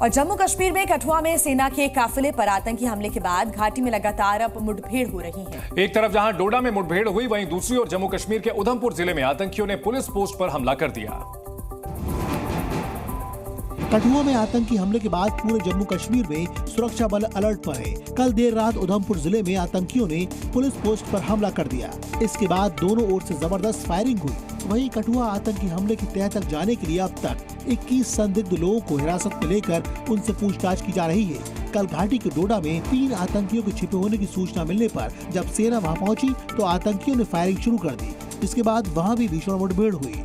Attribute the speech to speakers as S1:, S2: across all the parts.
S1: और जम्मू कश्मीर में कठुआ में सेना के काफिले पर आतंकी हमले के बाद घाटी में लगातार अब मुठभेड़ हो रही है।
S2: एक तरफ जहां डोडा में मुठभेड़ हुई, वहीं दूसरी ओर जम्मू कश्मीर के उधमपुर जिले में आतंकियों ने पुलिस पोस्ट पर हमला कर दिया।
S3: कठुआ में आतंकी हमले के बाद पूरे जम्मू कश्मीर में सुरक्षा बल अलर्ट पर है। कल देर रात उधमपुर जिले में आतंकियों ने पुलिस पोस्ट पर हमला कर दिया। इसके बाद दोनों ओर से जबरदस्त फायरिंग हुई। वहीं कठुआ आतंकी हमले की तह तक जाने के लिए अब तक 21 संदिग्ध लोगों को हिरासत में लेकर उनसे पूछताछ की जा रही है। कल घाटी के डोडा में 3 आतंकियों के छिपे होने की सूचना मिलने पर जब सेना वहां पहुंची तो आतंकियों ने फायरिंग शुरू कर दी। इसके बाद वहां भी भीषण मुठभेड़ हुई।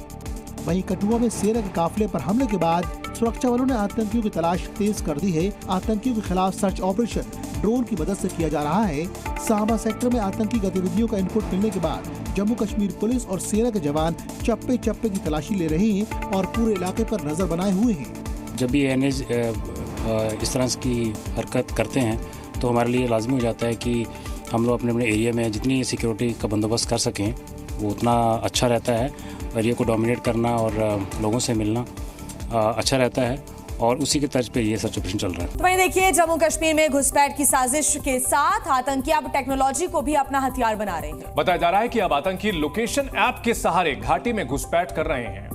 S3: वहीं कठुआ में सेना के काफिले पर हमले के बाद सुरक्षा बलों ने आतंकियों की तलाश तेज कर दी है। आतंकियों के खिलाफ सर्च ऑपरेशन ड्रोन की मदद से किया जा रहा है। सांबा सेक्टर में आतंकी गतिविधियों का इनपुट मिलने के बाद जम्मू कश्मीर पुलिस और सेना के जवान चप्पे चप्पे की तलाशी ले रहे हैं और पूरे इलाके पर नजर बनाए हुए हैं।
S4: जब भी एनएच इस तरह की हरकत करते हैं तो हमारे लिए लाजमी हो जाता है कि हम लोग अपने अपने एरिया में जितनी सिक्योरिटी का बंदोबस्त कर सकें वो उतना अच्छा रहता है। एरिया को डोमिनेट करना और लोगों से मिलना अच्छा रहता है और उसी के तर्ज पे ये सर्च ऑपरेशन चल रहा है।
S1: वहीं देखिए, जम्मू कश्मीर में घुसपैठ की साजिश के साथ आतंकी अब टेक्नोलॉजी को भी अपना हथियार बना रहे हैं।
S2: बताया जा रहा है कि अब आतंकी लोकेशन ऐप के सहारे घाटी में घुसपैठ कर रहे हैं।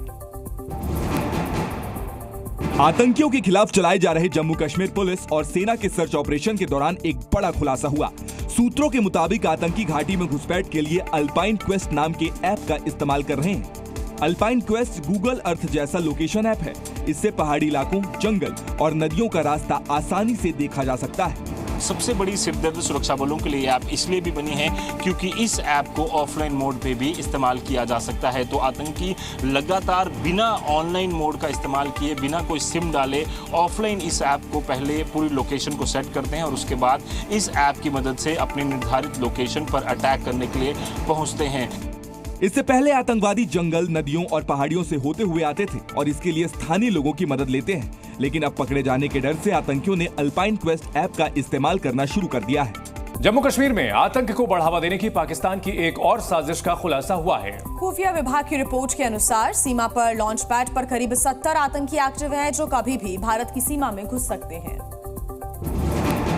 S5: आतंकियों के खिलाफ चलाए जा रहे जम्मू कश्मीर पुलिस और सेना के सर्च ऑपरेशन के दौरान एक बड़ा खुलासा हुआ। सूत्रों के मुताबिक आतंकी घाटी में घुसपैठ के लिए अल्पाइन क्वेस्ट नाम के ऐप का इस्तेमाल कर रहे हैं। अल्पाइन क्वेस्ट गूगल अर्थ जैसा लोकेशन ऐप है। इससे पहाड़ी इलाकों, जंगल और नदियों का रास्ता आसानी से देखा जा सकता है।
S6: सबसे बड़ी सिरदर्द सुरक्षा बलों के लिए ऐप इसलिए भी बनी है क्योंकि इस ऐप को ऑफलाइन मोड पे भी इस्तेमाल किया जा सकता है। तो आतंकी लगातार बिना ऑनलाइन मोड का इस्तेमाल किए, बिना कोई सिम डाले ऑफलाइन इस ऐप को पहले पूरी लोकेशन को सेट करते हैं और उसके बाद इस ऐप की मदद से अपनी निर्धारित लोकेशन पर अटैक करने के लिए पहुंचते हैं।
S5: इससे पहले आतंकवादी जंगल, नदियों और पहाड़ियों से होते हुए आते थे और इसके लिए स्थानीय लोगों की मदद लेते हैं। लेकिन अब पकड़े जाने के डर से आतंकियों ने अल्पाइन क्वेस्ट ऐप का इस्तेमाल करना शुरू कर दिया है।
S2: जम्मू कश्मीर में आतंक को बढ़ावा देने की पाकिस्तान की एक और साजिश का खुलासा हुआ है।
S1: खुफिया विभाग की रिपोर्ट के अनुसार सीमा पर लॉन्च पैड पर करीब 70 आतंकी एक्टिव हैं जो कभी भी भारत की सीमा में घुस सकते हैं।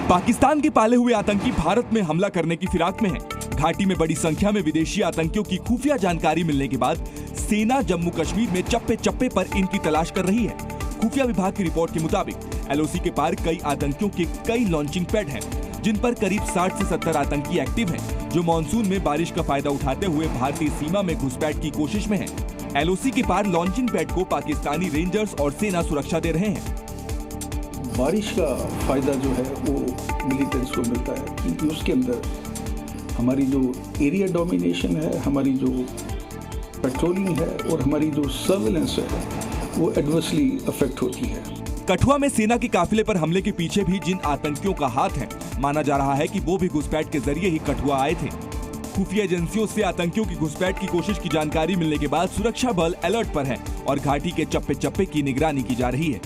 S5: पाकिस्तान के पाले हुए आतंकी भारत में हमला करने की फिराक में हैं। घाटी में बड़ी संख्या में विदेशी आतंकियों की खुफिया जानकारी मिलने के बाद सेना जम्मू कश्मीर में चप्पे चप्पे पर इनकी तलाश कर रही है। खुफिया विभाग की रिपोर्ट के मुताबिक एलओसी के पार कई आतंकियों के कई लॉन्चिंग पैड हैं, जिन पर करीब 60 से 70 आतंकी एक्टिव हैं, जो मानसून में बारिश का फायदा उठाते हुए भारतीय सीमा में घुसपैठ की कोशिश में हैं। एलओसी के पार लॉन्चिंग पैड को पाकिस्तानी रेंजर्स और सेना सुरक्षा दे रहे हैं।
S7: बारिश का फायदा जो है वो मिलिटेंट्स को मिलता है क्योंकि उसके अंदर हमारी जो एरिया डोमिनेशन है, हमारी जो पेट्रोलिंग है और हमारी जो सर्वेलेंस है वो एडवर्सली अफेक्ट होती है।
S5: कठुआ में सेना के काफिले पर हमले के पीछे भी जिन आतंकियों का हाथ है, माना जा रहा है कि वो भी घुसपैठ के जरिए ही कठुआ आए थे। खुफिया एजेंसियों से आतंकियों की घुसपैठ की कोशिश की जानकारी मिलने के बाद सुरक्षा बल अलर्ट पर है और घाटी के चप्पे चप्पे की निगरानी की जा रही है।